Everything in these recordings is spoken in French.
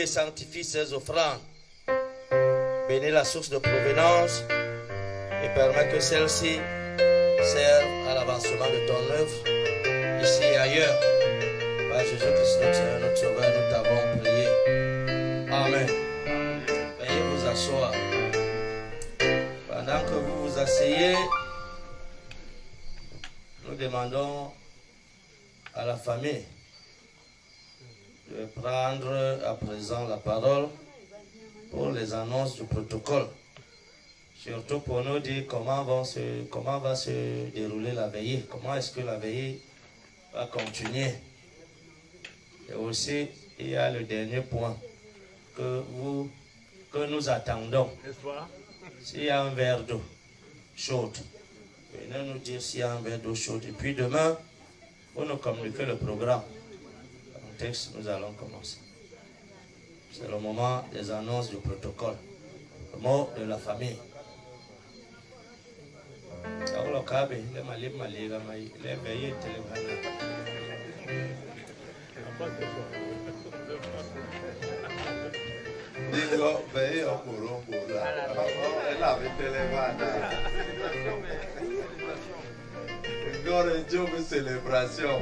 et sanctifie ces offrandes. Bénis la source de provenance et permets que celle-ci serve à l'avancement de ton œuvre, ici et ailleurs. Par Jésus-Christ, notre Seigneur, notre Sauveur, nous t'avons prié. Amen. Veuillez vous asseoir. Pendant que vous vous asseyez, nous demandons à la famille de prendre à présent la parole pour les annonces du protocole. Surtout pour nous dire comment va se dérouler la veillée, comment est-ce que la veillée va continuer. Et aussi, il y a le dernier point que nous attendons. S'il y a un verre d'eau chaude, venez nous dire s'il y a un verre d'eau chaude. Et puis demain, pour nous communiquer le programme. En texte, nous allons commencer. C'est le moment des annonces du protocole. Le mot de la famille. Digo, veio Kurungula. Ela vem televada. Agora é jogo de celebração.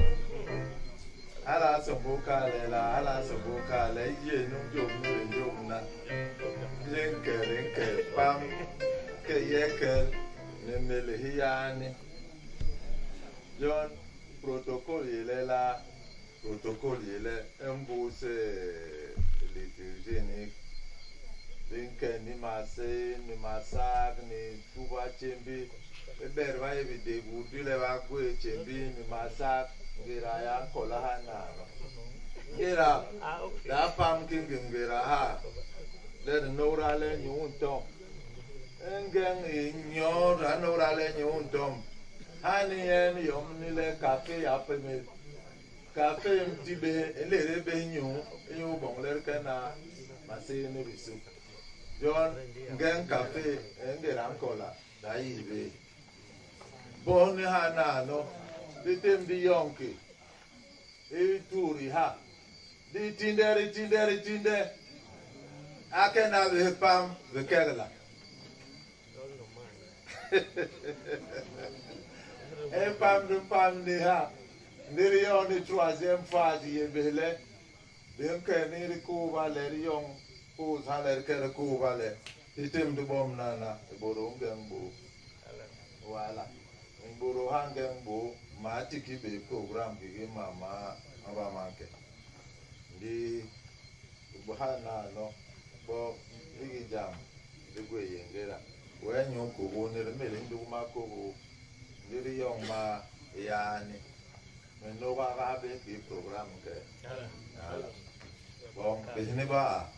Ala sambuka lela, ala sambuka le ye no jogo na. Lenke pam ke yeke ne melehiani. John protocole lela, protocole ele embuse liturgie Linke ni mase, ni masak, ni tuba chembi. Eber va evide budu le va gue chembi, ni masak, ngira ya kola hana. Ngira, da pam king ngira ha. Le nora le nyuntom. Engen nyor nora le nyuntom. Hani en yom ni le cafe apeme. Cafe mtibe, ele rebe nyu, nyu bon le kana mase no bisu. John ngen cafe ngera nkola da ibe bon hana no ditem di yonke e turi ha di tinde akena be pam be kegla e pam ni ha ndiri yoni troisième phase yebele ben keniri ko valeri yon Pus haler kere ku vale, item de bom nana, boro ngembo, wala, boro hangembo, mati kibe program kiki mama abamanke, di buhana no, bo ligi jam, di gwe yengera, when you go on the milling do mako, di young ma yani, when no one have a program ke, bom, behineba.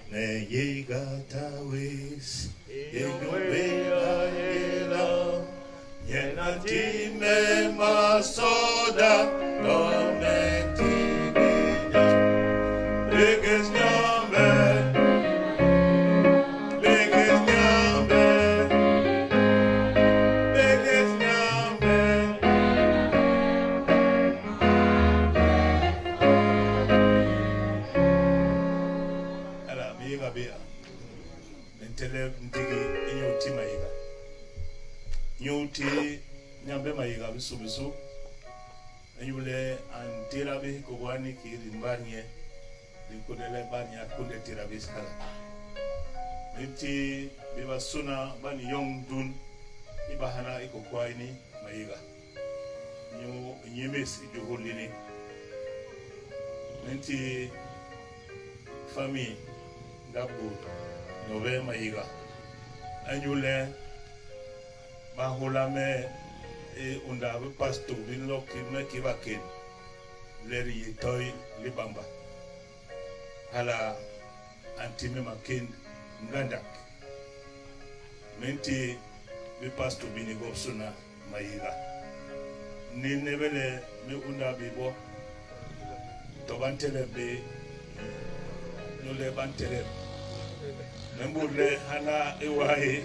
Ne yigata wis yeyubela yela yenatime masoda donetibida biggest number Nyuti nyambe maiga bisubisu enyule antira be kogwani kiri mbanye likodele banya kunde tira biskala niti biba suna bani yong dun ibahana ikokwaini maiga nyu nyemes ijoholini niti fami ngabu nove maiga enyule Mahulame e undawe pasto binlo kime kibakin leri yitoi libamba hala antime makin ngandak menti be pasto bini gopsuna mayiga ni nebele me undabe bo to bantele be no le bantele membule hana ewahi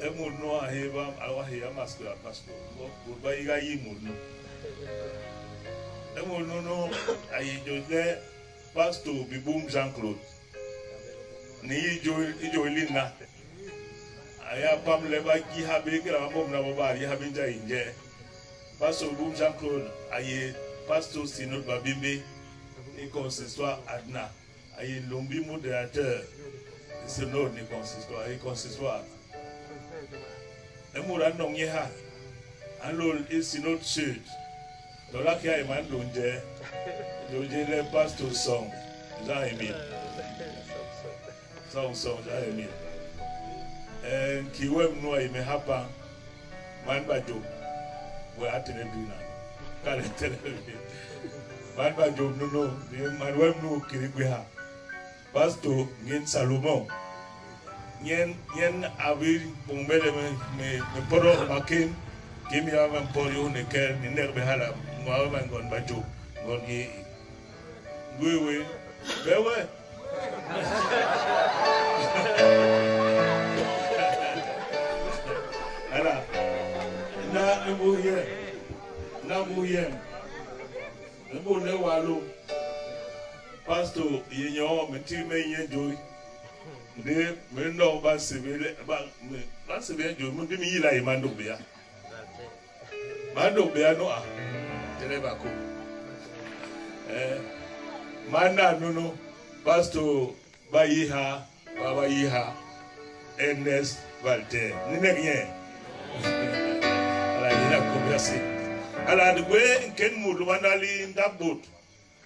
emuno aheba awahi amaskula pasto bo ba iga yimuno non, aïe, je Pasteur Biboum Jean-Claude. Ni Joelina. Aya pam leba ki habe ki la mom na baba ya habe nja inje. Pasteur Biboum Jean-Claude aye Pasteur Synode Babimbe et consistoire Adna. Aye lombi modérateur Synode ni consistoire et consistoire. Emura nongye ha. Anlol et Synode Sud. Dola ki ay man donje. Donje le Pasteur Song Jean-Émile. Song Jean-Émile. Kiwem no ime hapa man bajo we atene bina kale television man bajo no man wem no kirigwe ha Pastor ngin Salomon yen abi bombele me poro makin kimi ava poro ne ker ni nerbe hala mo man gon bajo gon yi wewe bewe Ala, na mouye, ne walo, Pastor yenyo meti me yenjoy, de me no ba sebe jo mo bi mi yila e mando bia no a tele ba ko manda no Pastor ba yiha baba yiha Ernest Walter ni negien ala ina ko merci ala de we ken mu do manali ndabot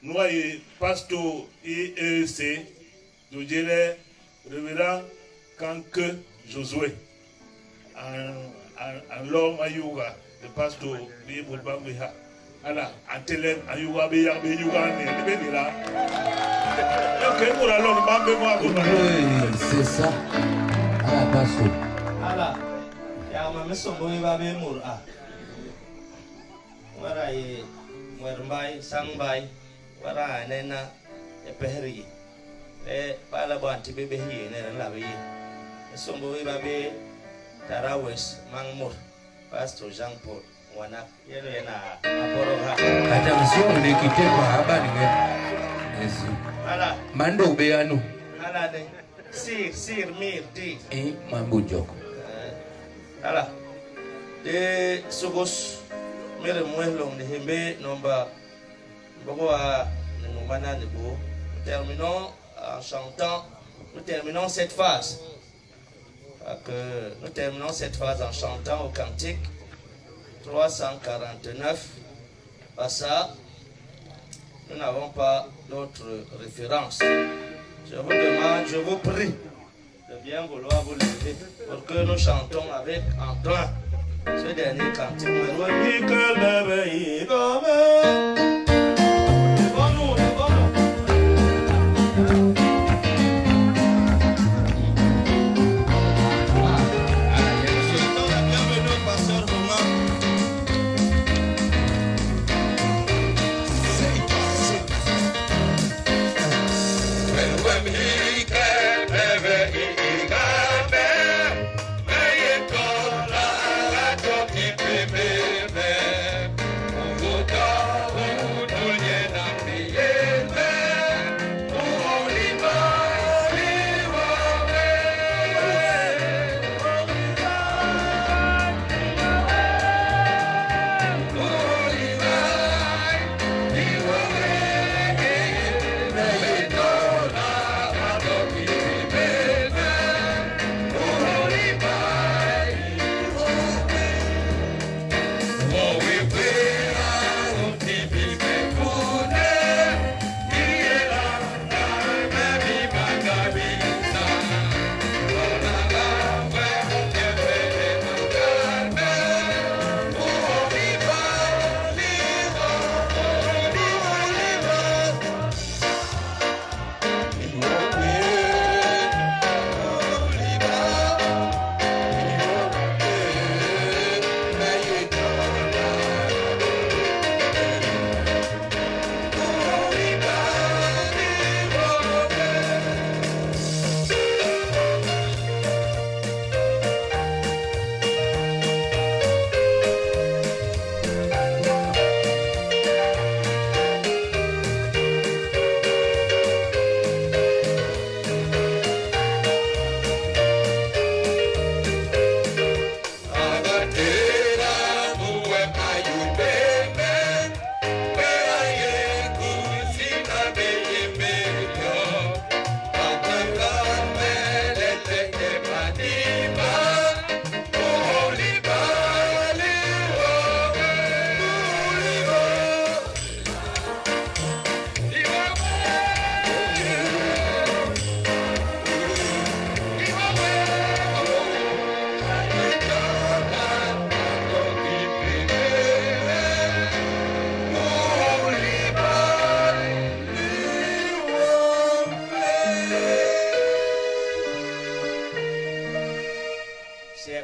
noye Pasteur EEC do jele Révérend Kanke Josué en l'homme ayuga le pasteur de Bolbambeha ala antele ayuga be ya be yuga ne be ni la donc nous allons bambe moi c'est ça ala pasteur ala ya ma mesombo ba be mur a wara ye wermbai sangbai wara nena e pehri bala banti bebe hi ne la be sombo ba be tarawes mangmur Pastor Jean Paul wana yeno yana aporoga hata msio mlikite kwa habari nge Yesu ala mando beanu ala de sir mir di mambo joko ala de sogos mere muelo de hembe nomba bogoa nomana de bo terminons en chantant, nous terminons cette phase. Nous terminons cette phase en chantant au cantique 349. Par ça, nous n'avons pas d'autres références. Je vous demande, je vous prie de bien vouloir vous lever pour que nous chantons avec entrain ce dernier cantique. Well,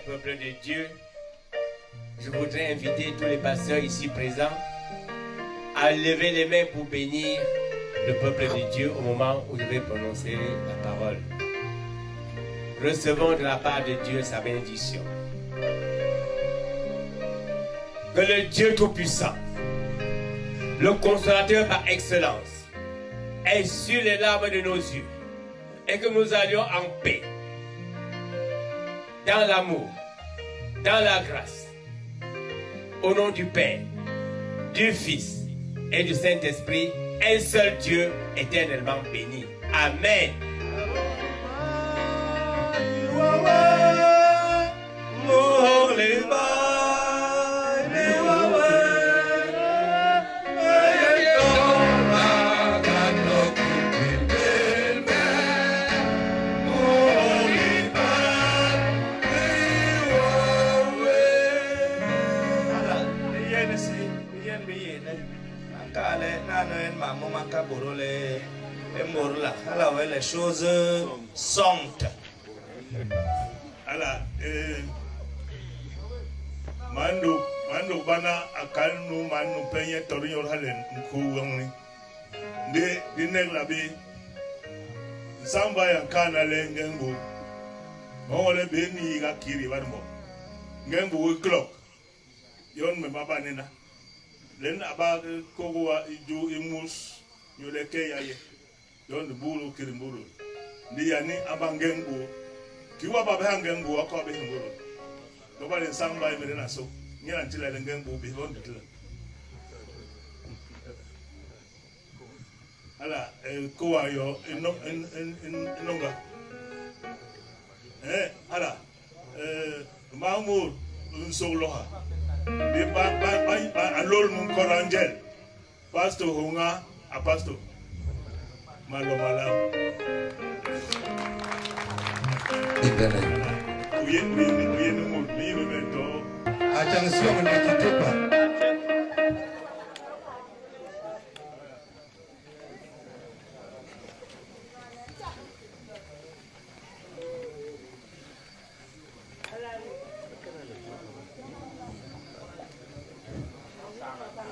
peuple de Dieu, je voudrais inviter tous les pasteurs ici présents à lever les mains pour bénir le peuple de Dieu au moment où je vais prononcer la parole. Recevons de la part de Dieu sa bénédiction. Que le Dieu Tout-Puissant, le Consolateur par excellence, est sur les larmes de nos yeux et que nous allions en paix, dans l'amour, dans la grâce, au nom du Père, du Fils et du Saint-Esprit, un seul Dieu éternellement béni. Amen. Les choses sont. Alors, Mando bana akanu manu penye torior halen nkuwani. De neglabi. Samba ya kana lengengo. Mole beni ga kiri barmo. Ngengo we clock. Yon me baba nena. Len aba kogowa ijo imus nyoleke yaye. Yon the bulu kirimbulu. Ndi yani abangengo. Kiwa baba hangengo akobe hingolo. Nobody samba imerena so. Nyana ntila lengengo bi on bitla. Ala kowa yo inonga. Ala Mahmoud Nsoloha. Di ba alol mun korangel. Pastor Hunga a pastor. Malo mala. Attention, ne quittez pas.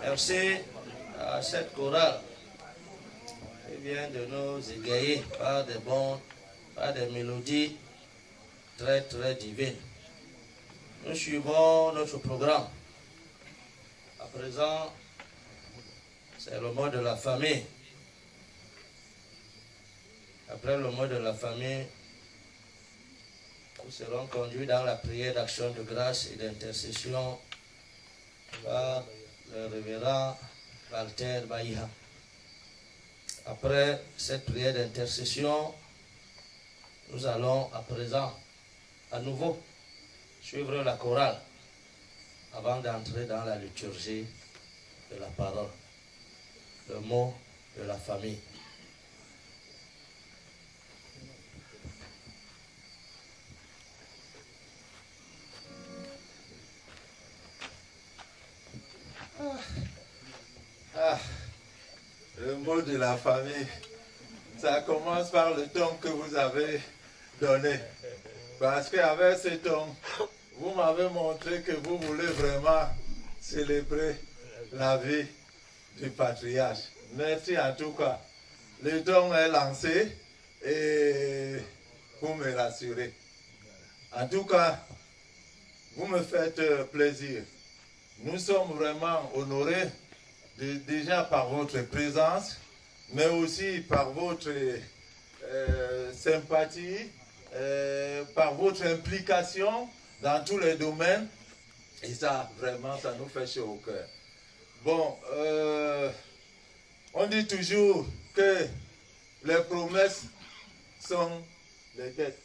Merci à cette chorale qui vient de nous égayer par des mélodies très divines. Nous suivons notre programme. À présent, c'est le mot de la famille. Après le mot de la famille, nous serons conduits dans la prière d'action de grâce et d'intercession par le révérend Walter Baïha. Après cette prière d'intercession, nous allons à présent à nouveau suivre la chorale avant d'entrer dans la liturgie de la parole, le mot de la famille. Le mot de la famille, ça commence par le ton que vous avez donné. Parce qu'avec ce ton, vous m'avez montré que vous voulez vraiment célébrer la vie du patriarche. Merci en tout cas. Le ton est lancé et vous me rassurez. En tout cas, vous me faites plaisir. Nous sommes vraiment honorés déjà par votre présence, mais aussi par votre sympathie, par votre implication dans tous les domaines. Et ça, vraiment, ça nous fait chaud au cœur. Bon, on dit toujours que les promesses sont les dettes.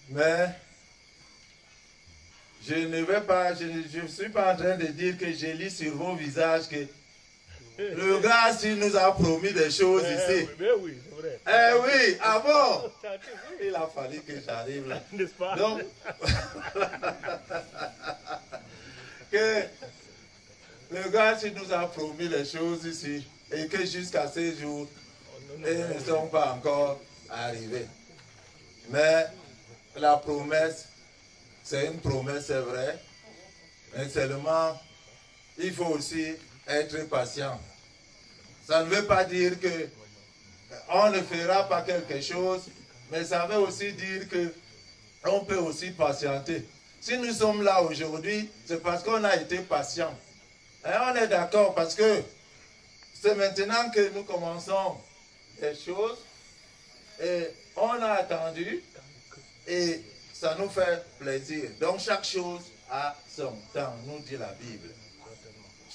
Mais je ne suis pas en train de dire que je lis sur vos visages que le gars, s'il nous a promis des choses ici. Oui, c'est vrai. Eh oui, ah bon? Il a fallu que j'arrive là. N'est-ce pas? Donc, que le gars, s'il nous a promis les choses ici et que jusqu'à ce jour, ils ne sont pas encore arrivés. Mais la promesse, c'est une promesse, c'est vrai, mais seulement, il faut aussi être patient. Ça ne veut pas dire que on ne fera pas quelque chose, mais ça veut aussi dire que on peut aussi patienter. Si nous sommes là aujourd'hui, c'est parce qu'on a été patient. Et on est d'accord parce que c'est maintenant que nous commençons les choses et on a attendu et ça nous fait plaisir. Donc chaque chose a son temps, nous dit la Bible.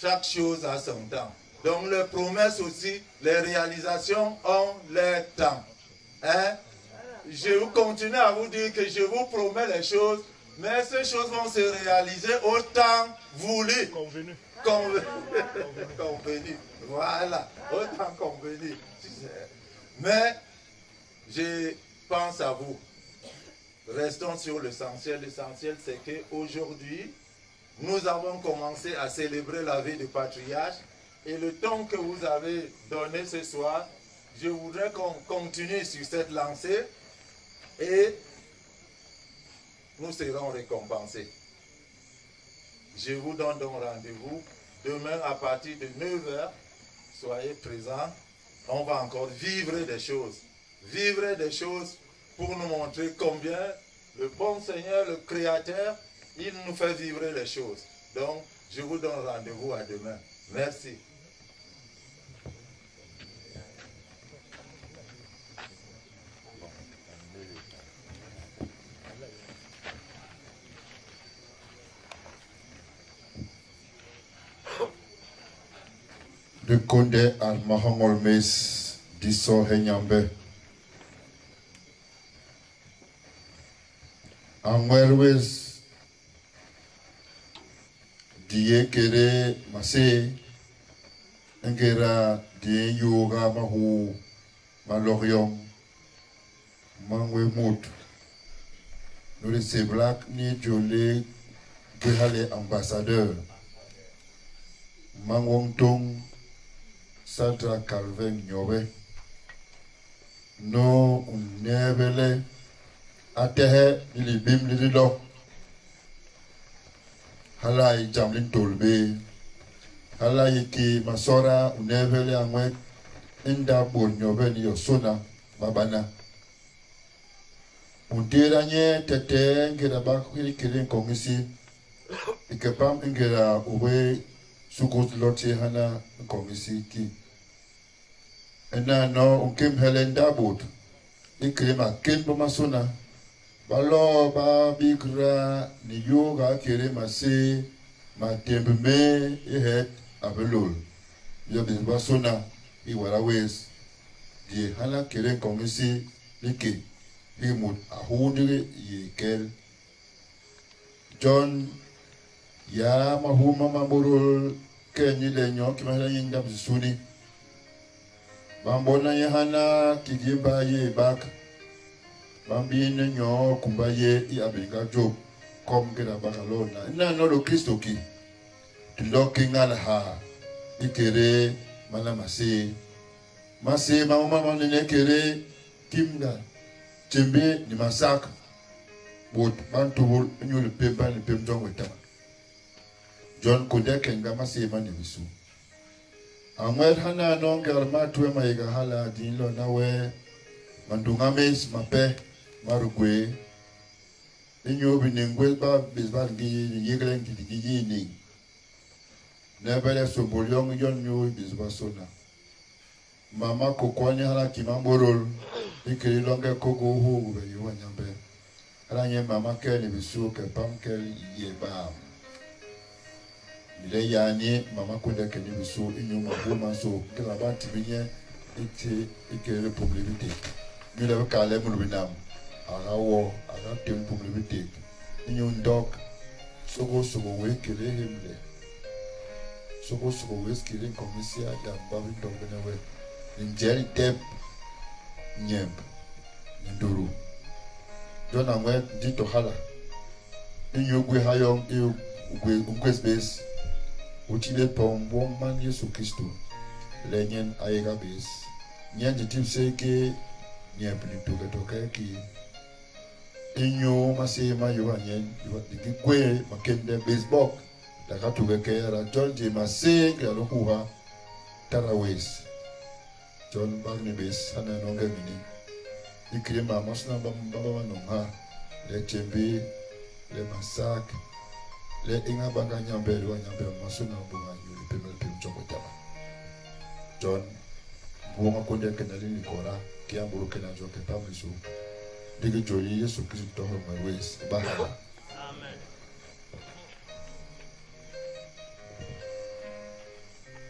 Chaque chose a son temps. Donc les promesses aussi, les réalisations ont leur temps. Hein? Je continue à vous dire que je vous promets les choses, mais ces choses vont se réaliser au temps voulu. Convenu. Convenu. Voilà, au temps convenu. Mais je pense à vous. Restons sur l'essentiel. L'essentiel, c'est qu'aujourd'hui, nous avons commencé à célébrer la vie du patriarche. Et le temps que vous avez donné ce soir, je voudrais qu'on continue sur cette lancée et nous serons récompensés. Je vous donne donc rendez-vous demain à partir de 9h. Soyez présents. On va encore vivre des choses. Vivre des choses pour nous montrer combien le bon Seigneur, le Créateur, il nous fait vivre les choses. Donc, je vous donne rendez-vous à demain. Merci. De Konde al Mahangol Mes Diso Henyambe Angwerwes Die Kere Mase Ngera Die Yoga Mahu Malorium Mangwe Mout Nous les Black ni Jolé Behale ambassadeur Mangwong Tong Sandra Calvin Nyobe no unebele atehe ili bim lido halai jamlin tolbe halai ki masora unebele amwe inda bor nyobe ni yosona babana untera nye tete ngera bakiri kirin kongisi ikepam ngera uwe sukut loti hana kongisi ki ena no unkim helen dabut ikrema kimbo masuna balo ba bikra ni yoga kirema se ma tembme ehet abelol yo bin basuna I warawes die hala kiren kongisi like himut ahundire yekel John ya mahuma mamurul kenyi lenyo kimala yinda bisuni Bambona Yahana Kigimba ye back Bambine nyo kumbaye I abinga job Kom gera bakalona Na no Christo ki Tuloking alha Ikere Mana masi Masi mama nene kere Kimda Chimbe ni masak Bot bantubul Nyo le pemba le pemjong weta John Kodeke nga masi mani visu Amwer hana nonga matwe maiga hala dinlo nawe mandungames mape marugwe inyo binengwe ba bezbar gi yeglen gi ni nebele so bolyong yon nyo bizba sona mama kokwani hala kimamborol ikiri longa kogo ho be yonyambe hala nye mama kele bisu ke pam kele yeba ile yani mama kwenda keni biso inyuma boma so kila bantu binye ikere publicité mi le kale mu binam agawo aga tem publicité inyo ndok sogo we kele himle sogo we skile komisia ya babi ndok benewe njeri tep nyemb nduru jona mwe dito hala inyo gwe hayong gwe space Utile pombo man Yesu Kristo lenyen ayega base nyanji tipse ke nyepni toke ki inyo masema yohanyen digwe makende baseball dakatubekera John J Masenge alokuha tarawes John Barnabas sana nonge mini ikirema masna baba wanonga le chembe le masak le inga banga nyambe lo nyambe masuna bunga nyuli pemel pem chokotaba John bunga konde kenalini kora kiamburu kenajo kepamrisu digi joli Yesu Kristo ho mawes bahaba. Amen.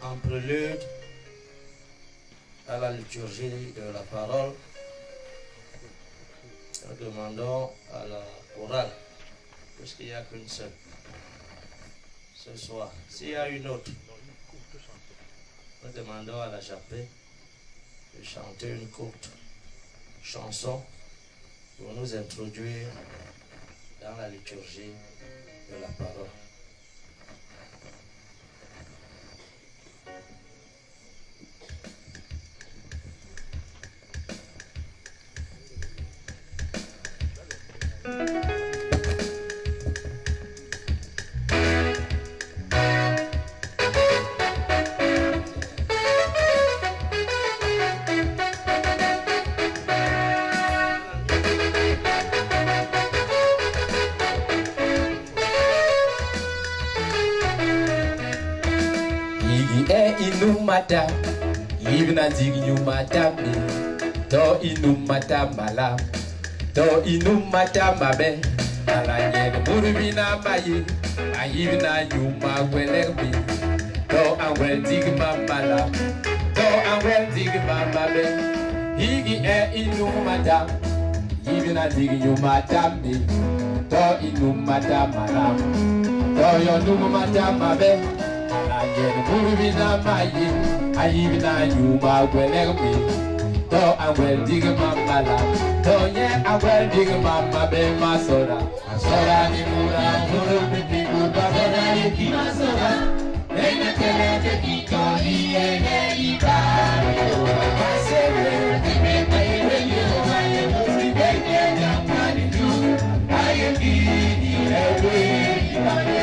En prélude à la liturgie de la parole, nous demandons à la chorale, puisqu'il n'y a qu'une seule ce soir. S'il y a une autre, nous demandons à la chapelle de chanter une courte chanson pour nous introduire dans la liturgie de la parole. Inumata, ibna ziginyumata me, to inumata mala, to inumata mabe, alanye murubina maye, ayibna yuma welerbi, to anwel zigma mala, to anwel zigma mabe, higi inumata, ibna ziginyumata me, to inumata mala, to yonumata mabe. Ayene murubina maye, ayibina yuma gwelerbi, to anwel digma mala, to ye anwel digma mabe masora, masora ni mura murubi gurba bena yeki masora, ene kele de kitoli ene iba, masere dime maye yo maye musi beke jamani tu, ayeki ni lewe ibane.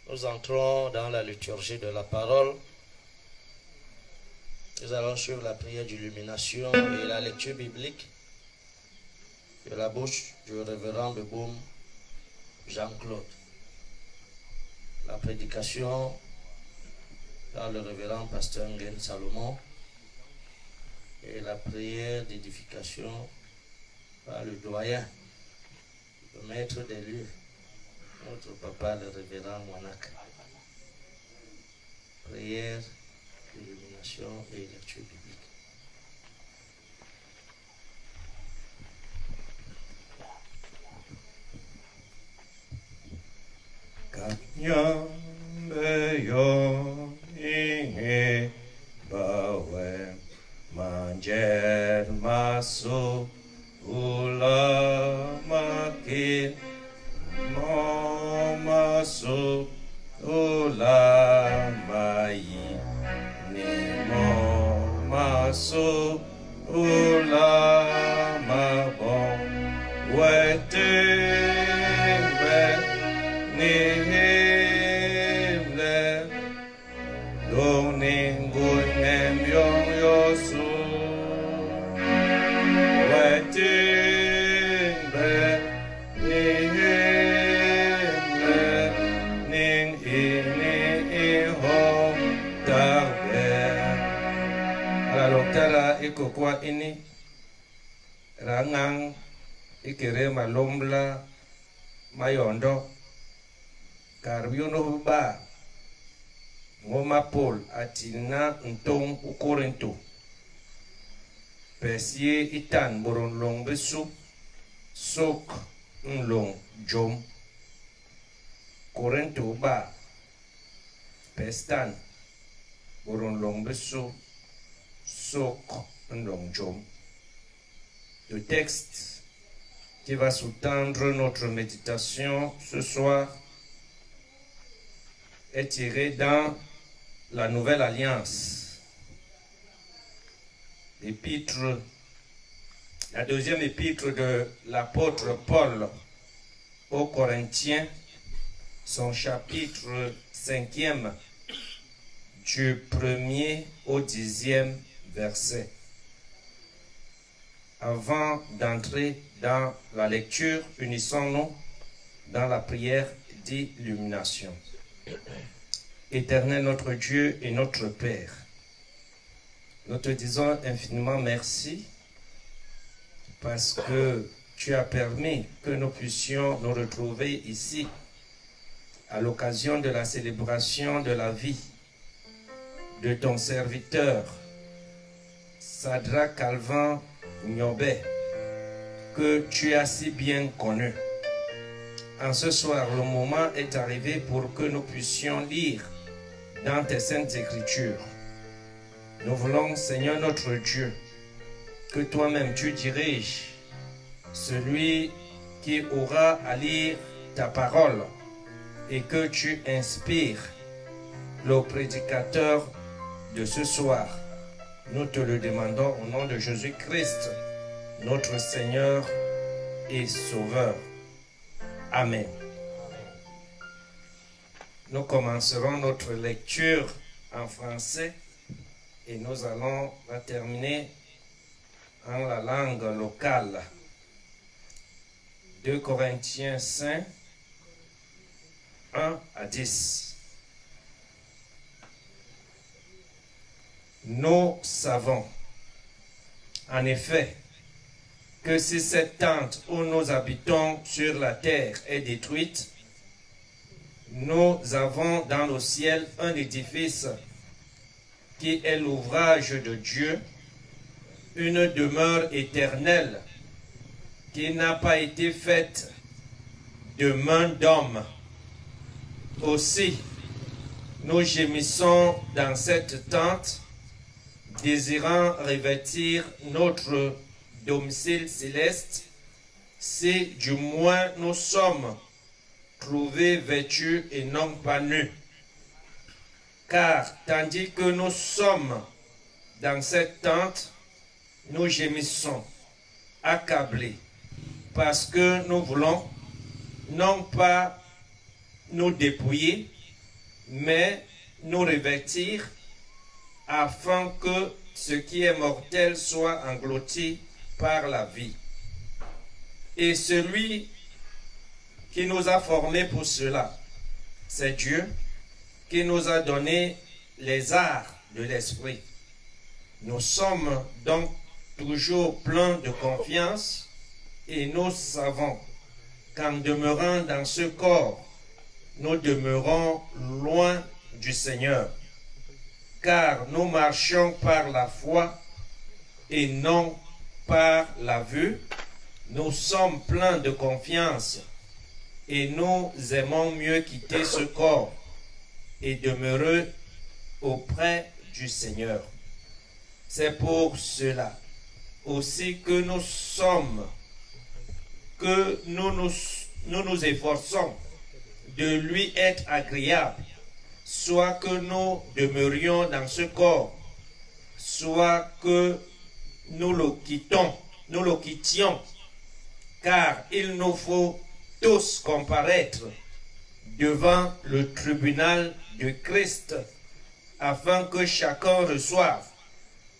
Nous entrons dans la liturgie de la parole. Nous allons suivre la prière d'illumination et la lecture biblique de la bouche du révérend Beboum Jean-Claude. La prédication par le révérend pasteur Nguyen Salomon et la prière d'édification par le doyen, le maître des lieux, notre papa le révérend Monak. Prière, illumination et lecture biblique. Kanyambe yo inge bawe manjer maso ula makin maso ula mai ni maso ula mabon wete ni himle dong ning gun em yong yo su tarbe ala loktara ikokwa ini rangang ikere malomla mayondo karbiono ba ngoma Paul atina ntong ukorinto pesie itan boron long besu sok nlong jom korinto ba pestan boron long besu sok nlong jom. Le texte qui va sous-tendre notre méditation ce soir est tiré dans la Nouvelle Alliance, l'épître, la deuxième épître de l'apôtre Paul aux Corinthiens, son chapitre 5e, du 1er au 10e verset. Avant d'entrer dans la lecture, unissons-nous dans la prière d'illumination. Éternel notre Dieu et notre Père, nous te disons infiniment merci parce que tu as permis que nous puissions nous retrouver ici à l'occasion de la célébration de la vie de ton serviteur Sadrak Calvin Nyobé, que tu as si bien connu. En ce soir, le moment est arrivé pour que nous puissions lire dans tes saintes écritures. Nous voulons, Seigneur notre Dieu, que toi-même tu diriges celui qui aura à lire ta parole et que tu inspires le prédicateur de ce soir. Nous te le demandons au nom de Jésus-Christ, notre Seigneur et Sauveur. Amen. Nous commencerons notre lecture en français et nous allons la terminer en la langue locale. 2 Corinthiens 5, 1 à 10. Nous savons, en effet, que si cette tente où nous habitons sur la terre est détruite, nous avons dans le ciel un édifice qui est l'ouvrage de Dieu, une demeure éternelle qui n'a pas été faite de main d'homme. Aussi, nous gémissons dans cette tente, désirant revêtir notre domicile céleste, si du moins nous sommes trouvés vêtus et non pas nus. Car tandis que nous sommes dans cette tente, nous gémissons, accablés, parce que nous voulons non pas nous dépouiller, mais nous revêtir, afin que ce qui est mortel soit englouti par la vie. Et celui qui nous a formés pour cela, c'est Dieu qui nous a donné les arts de l'esprit. Nous sommes donc toujours pleins de confiance et nous savons qu'en demeurant dans ce corps, nous demeurons loin du Seigneur. Car nous marchons par la foi et non par la vue. Nous sommes pleins de confiance et nous aimons mieux quitter ce corps et demeurer auprès du Seigneur. C'est pour cela aussi que nous nous efforçons de lui être agréable, soit que nous demeurions dans ce corps, soit que nous le quittions, car il nous faut tous comparaître devant le tribunal de Christ, afin que chacun reçoive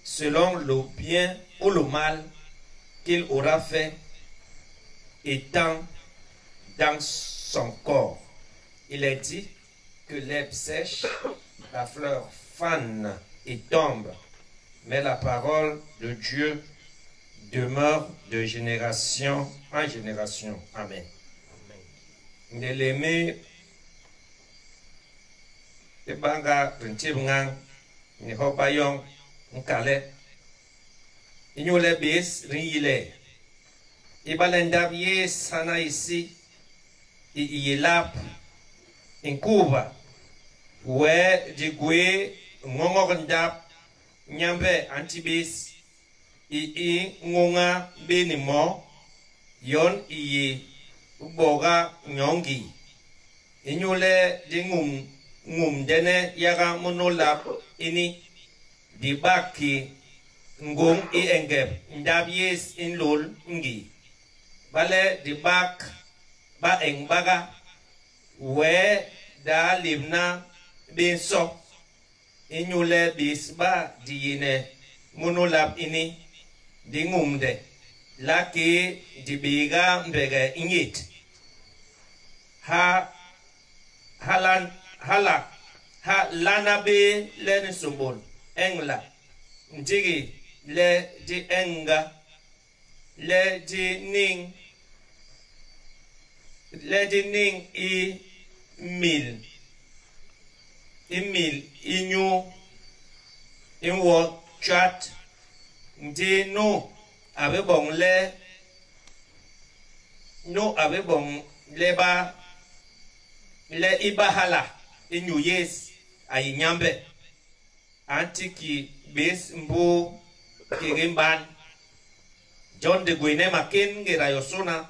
selon le bien ou le mal qu'il aura fait, étant dans son corps. Il est dit que l'herbe sèche, la fleur fanent et tombent, mais la parole de Dieu demeure de génération en génération. Amen. Neleme ebanga rentibngang ni hobayong nkale inyole bis rile ibalendab ye sana isi iyelap inkuba we digwe ngongorndap nyambe antibis i ngonga benimo yon iye boga nyongi inyule ngum dene yaga monolap ini dibaki ngong i engeb ndabies in lol ngi bale dibak ba engbaga we da libna benso inyule bisba diine monolap ini dingumde laki dibiga mbege ingit ha lana be len sumbol engla njigi le di enga le di ning i mil inyu inwo chat ndi no abe bong le ba le ibahala inyu yes ayinyambe antiki bes mbo kirimban John de Guine maken gira yosuna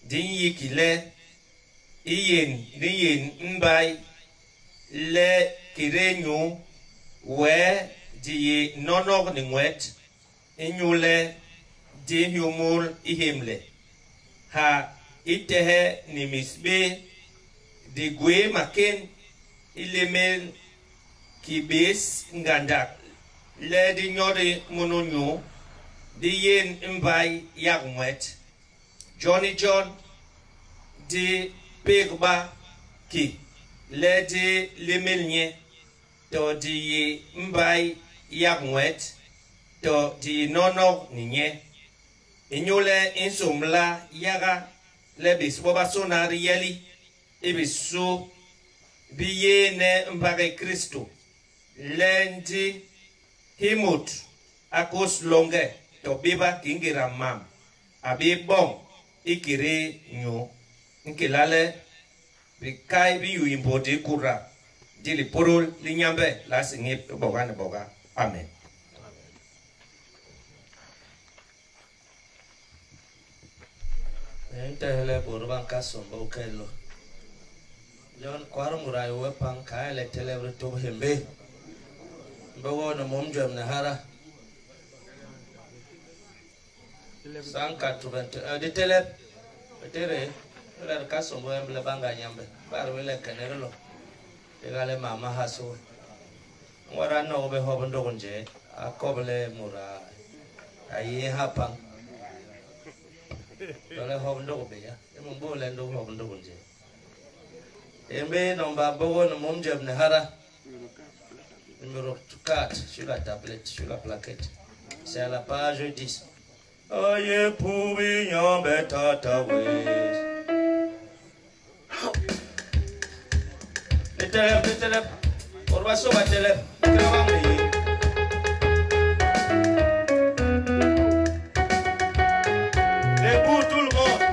din yikile iyen mbai le kirenyu we di nonok ni ngwet inyule di humul ihimle ha itehe ni misbe di gwe maken ilemel kibes ngandak le di nyori mononyo di yen mbai yagwet Johnny John di pegba ki le di lemelnye to di mbai yagwet to di nonok ninye inyole insumla yaga le bisboba sonari yeli ibisu biye ne mbare Kristo lendi himut akos longe to biba kingira mam abi bon ikiri nyu nkilale bikai bi yu imbodi kura dili porol linyambe la singip boga ne boga amen. Entahele borban kasombo kelo John kwaro murai wepan kaile telebre to hembe mbogo na momjam na hara sanka tubente di telep tere la kasombo emble banga nyambe bar wele kanelo egale mama haso ngora no be hobondo gonje akoble mura ayi hapa dole hobondo be ya embo le ndo hobondo gonje embe nomba bogo no momjam na hara numéro 4 sur la tablette, sur la plaquette. C'est à la page 10. Aye poubi nyambe tatawe. Le telep. Orba soba telep. Kawamli. Debout tout le monde.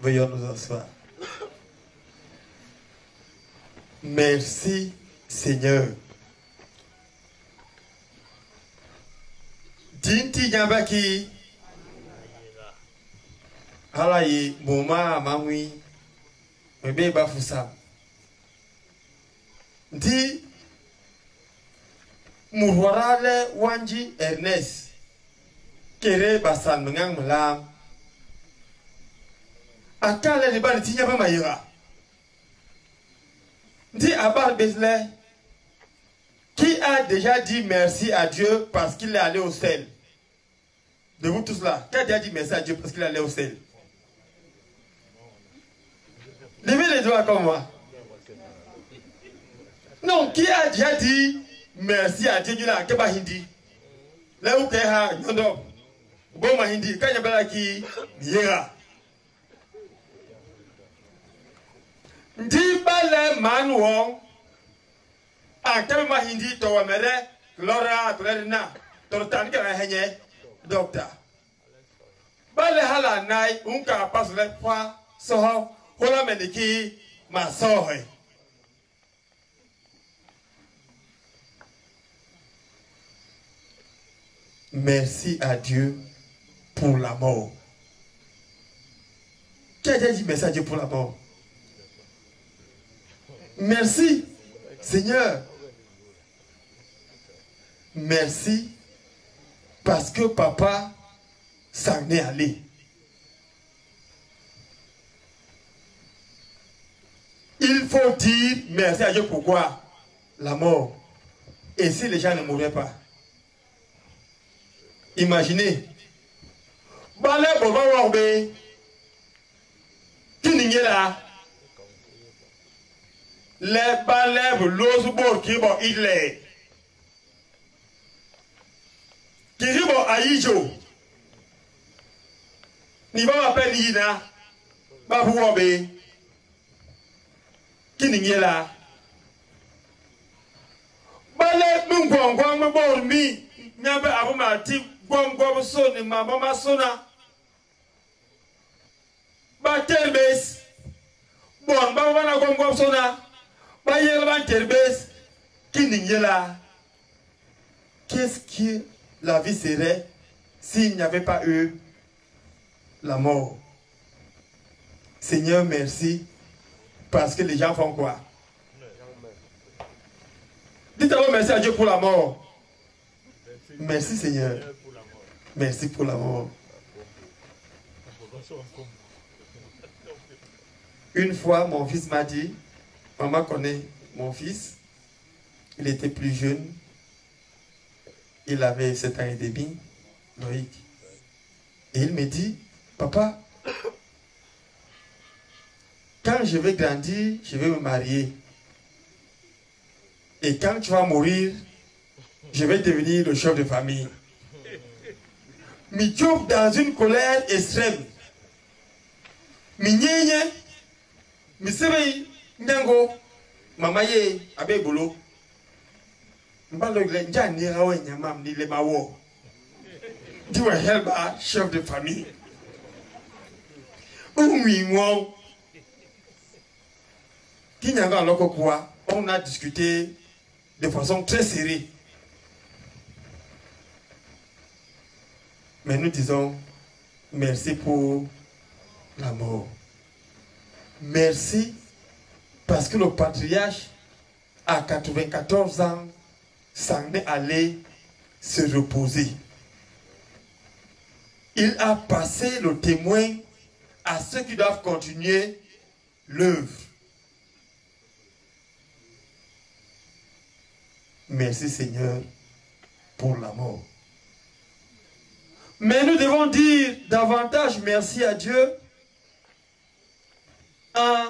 Veuillons nous asseoir. Merci Seigneur. Dinti Nyabaki Alaye Boma Mawi Mebe Bafusa Di Murwarale Wanji Ernest Kere Basan Mengang Melam Akale ne ba tinya ba mayira. Dit Abar Bezle, qui a déjà dit merci à Dieu parce qu'il est allé au ciel? De vous tous là, qui a déjà dit merci à Dieu parce qu'il est allé au ciel? Levez les doigts comme moi. Non, qui a déjà dit merci à Dieu? Là, que hindi. Là où keha nyondo. Bon ma hindi, quand yabala ki yera. Ndi bale manuo akebe ma hindi to wamere lora trena to tanke na henye doctor bale hala nai unka pasle kwa so hola mediki ma so he. Merci à Dieu pour la mort. Qui a dit merci à Dieu pour la mort? Merci, Seigneur. Merci parce que papa s'en est allé. Il faut dire merci à Dieu pourquoi? La mort. Et si les gens ne mourraient pas? Imaginez. Balé Boba Warbe. Qui n'est là? Les balèves l'osbo qui vont il qui vont aïjo ni va m'appeler Yina Babouobe qui n'est là balève m'gwangwang m'bormi n'yabe abumati gwangwang soni mama sona batelbes bon babana gwangwang sona. Qu'est-ce que la vie serait s'il n'y avait pas eu la mort? Seigneur, merci parce que les gens font quoi? Dites alors merci à Dieu pour la mort. Merci Seigneur. Merci pour la mort. Une fois, mon fils m'a dit, maman connaît mon fils, il était plus jeune, il avait 7 ans et demi, Loïc. Et il me dit, papa, quand je vais grandir, je vais me marier. Et quand tu vas mourir, je vais devenir le chef de famille. Mi tombe dans une colère extrême. Mi nyenye, mi sebe nyango, mama ye abe bolo. Mbalo le njani rawe nyamam ni le mawo. Tu es helba chef de famille. Oui, moi. Qui n'a pas quoi? On a discuté de façon très serrée. Mais nous disons merci pour la mort. Merci parce que le patriarche, à 94 ans, s'en est allé se reposer. Il a passé le témoin à ceux qui doivent continuer l'œuvre. Merci Seigneur pour la mort. Mais nous devons dire davantage merci à Dieu en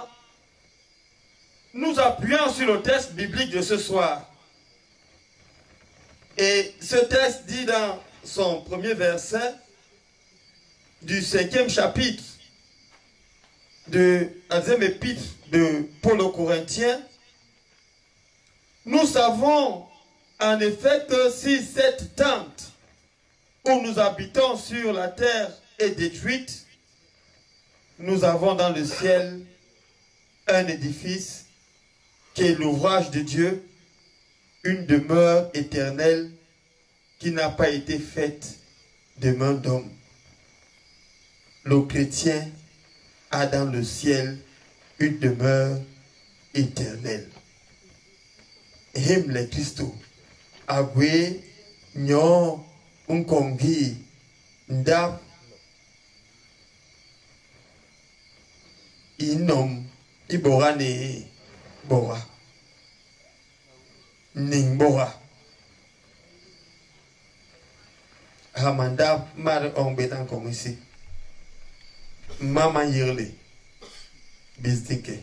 nous appuyant sur le texte biblique de ce soir. Et ce texte dit dans son premier verset du 5e chapitre de la deuxième épître de Paul aux Corinthiens. Nous savons en effet que si cette tente où nous habitons sur la terre est détruite, nous avons dans le ciel un édifice qui est l'ouvrage de Dieu, une demeure éternelle qui n'a pas été faite de main d'homme. Le chrétien a dans le ciel une demeure éternelle. Him le Christo, agwe nyo unkongi ndap inom ibora ne bora ning bora hamanda mar on betan comme ici mama yirle bizdike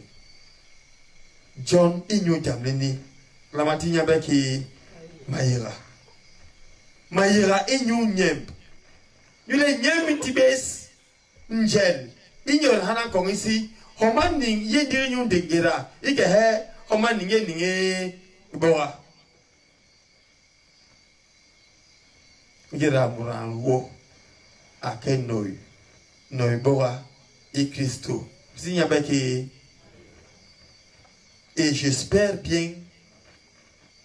John inyo jamleni la matinya beki Mayira inyo nyem yule nyem tibes njel inyo hana comme ici homaning yediri nyu degera ike he homaning ninge bora Gira murango ake noi bora et Christo. Et j'espère bien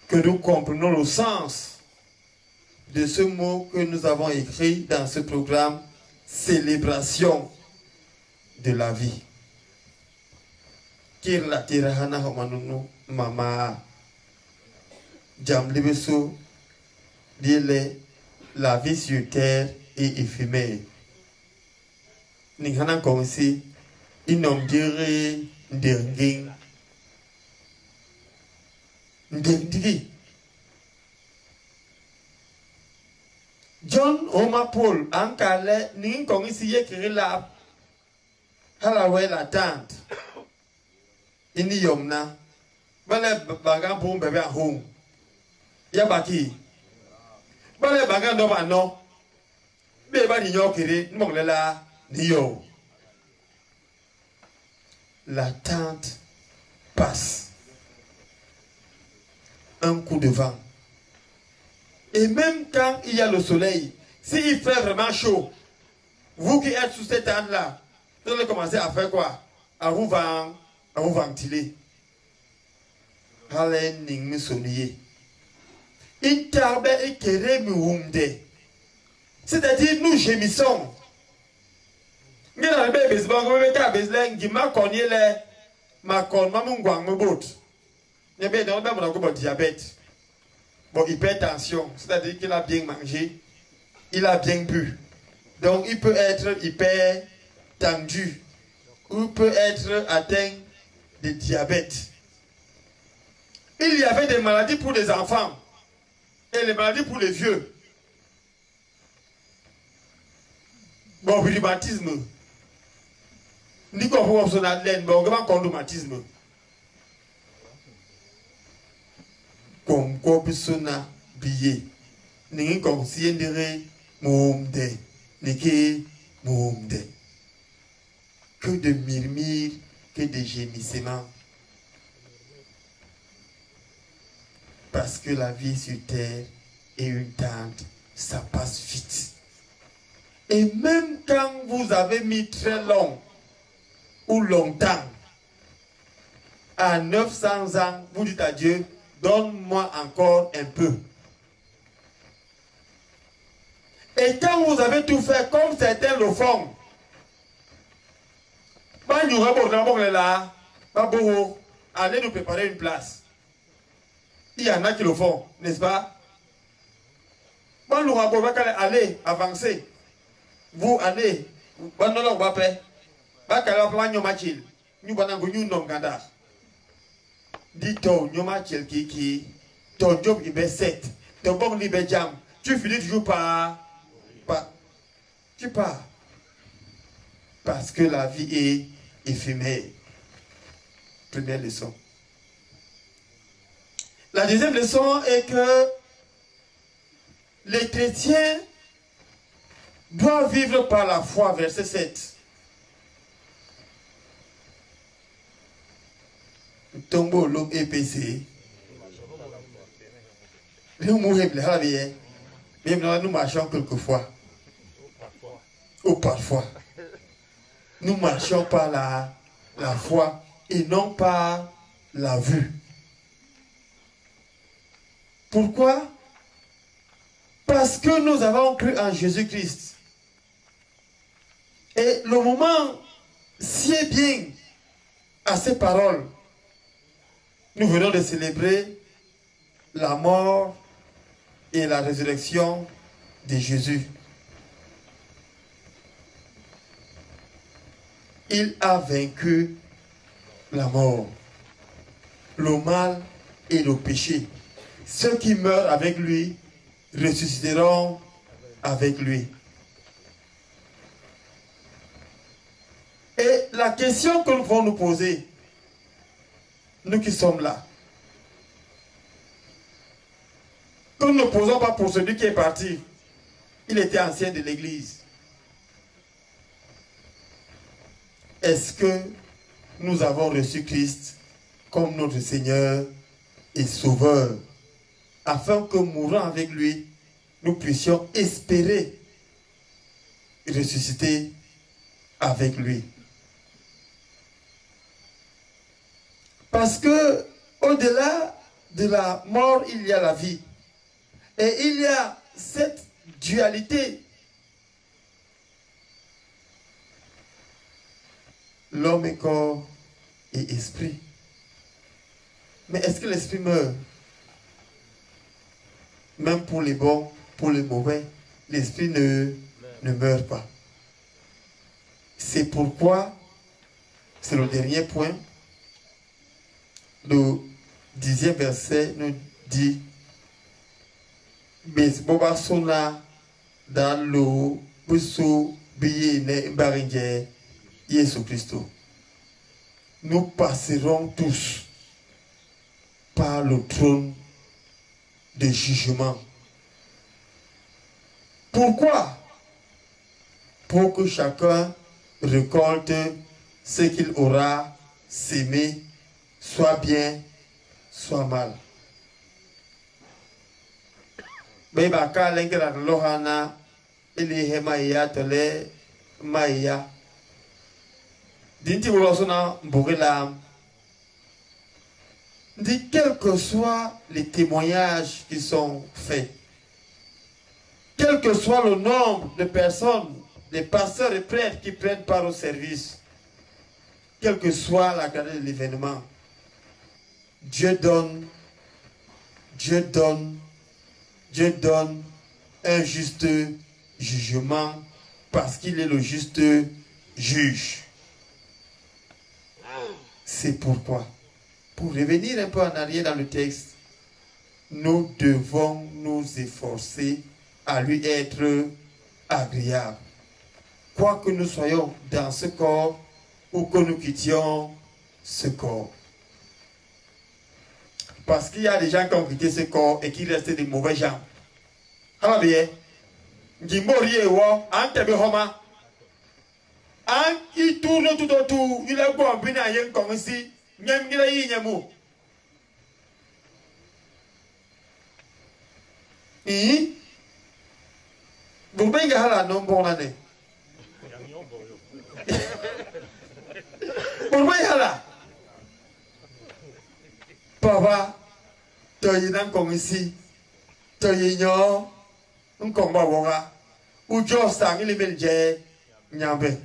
que nous comprenons le sens de ce mot que nous avons écrit dans ce programme, célébration de la vie. Kirla tirahana homanunu mama jamlibeso dile la vie sur terre est éphémère. Ningana komisi inomdire nderging ndendigi John Oma Paul ankale ning komisi yekiri la halawe la tante ini yomna bale bagan pour bébé à home yabaki bale bagan do ba no be ba ni nyokiri monglela Dio. La tente passe. Un coup de vent. Et même quand il y a le soleil, s'il fait vraiment chaud, vous qui êtes sous cette tente-là, vous allez commencer à faire quoi? À vous ventiler. Allez, ning sonnier. Interbe et kerem wumde. C'est-à-dire, nous gémissons. Ngina be bezba ngome ka bezle ngima konyele makon mamungwang mobot. Nyebe don ba mo ko diabète. Bon, hypertension, c'est-à-dire qu'il a bien mangé, il a bien bu. Donc il peut être hyper tendu ou peut être atteint de diabète. Il y avait des maladies pour les enfants et les maladies pour les vieux. Bon, rhumatisme. Ni ko pour son adlen bon comment condomatisme comme ko bisona biye ni ko siendere momde niki momde que de murmures, que de gémissements, parce que la vie sur terre est une tente, ça passe vite. Et même quand vous avez mis très long ou longtemps, à 900 ans, vous dites à Dieu, donne-moi encore un peu. Et quand vous avez tout fait comme certains le font, allez nous préparer une place. Il y en a qui le font, n'est-ce pas? Allez, avancez. Vous allez, dis-toi, ton job il est 7, ton bon il est jam, tu finis toujours tu pars. Parce que la vie est éphémère. Première leçon. La deuxième leçon est que les chrétiens doivent vivre par la foi, verset 7. Tombeau l'homme EPC. Nous marchons quelquefois. Ou parfois. nous marchions par la foi et non par la vue. Pourquoi? Parce que nous avons cru en Jésus-Christ. Et le moment sied bien à ces paroles. Nous venons de célébrer la mort et la résurrection de Jésus. Il a vaincu la mort, le mal et le péché. Ceux qui meurent avec lui ressusciteront avec lui. Et la question que nous devons nous poser, nous qui sommes là, que nous ne posons pas pour celui qui est parti. Il était ancien de l'Église. Est-ce que nous avons reçu Christ comme notre Seigneur et Sauveur, afin que mourant avec lui, nous puissions espérer ressusciter avec lui? Parce que au-delà de la mort, il y a la vie. Et il y a cette dualité. L'homme est corps et esprit. Mais est-ce que l'esprit meurt? Même pour les bons, pour les mauvais, l'esprit ne meurt pas. C'est pourquoi, c'est le dernier point, le 10e verset nous dit: Boba sona dans le busso biye baringe Jésus Christ. Nous passerons tous par le trône de jugement. Pourquoi? Pour que chacun récolte ce qu'il aura sémé, soit bien, soit mal. Beba ka lengra lohana ili hemaya tole maya dinti wolosona mbogela dit quels que soient les témoignages qui sont faits, quel que soit le nombre de personnes, des pasteurs et prêtres qui prennent part au service, quelle que soit la gravité de l'événement, Dieu donne un juste jugement parce qu'il est le juste juge. C'est pourquoi, pour revenir un peu en arrière dans le texte, nous devons nous efforcer à lui être agréable. Quoi que nous soyons dans ce corps ou que nous quittions ce corps. Parce qu'il y a des gens qui ont quitté ce corps et qui restent des mauvais gens. Alors bien, il tourne tout autour, il est bon, il est comme ici, il est vous pouvez la non bonne année. Pourquoi là? Papa, tu es dans comme ici, tu es dans un combat wora, ou tu as sang il est bien nyambe.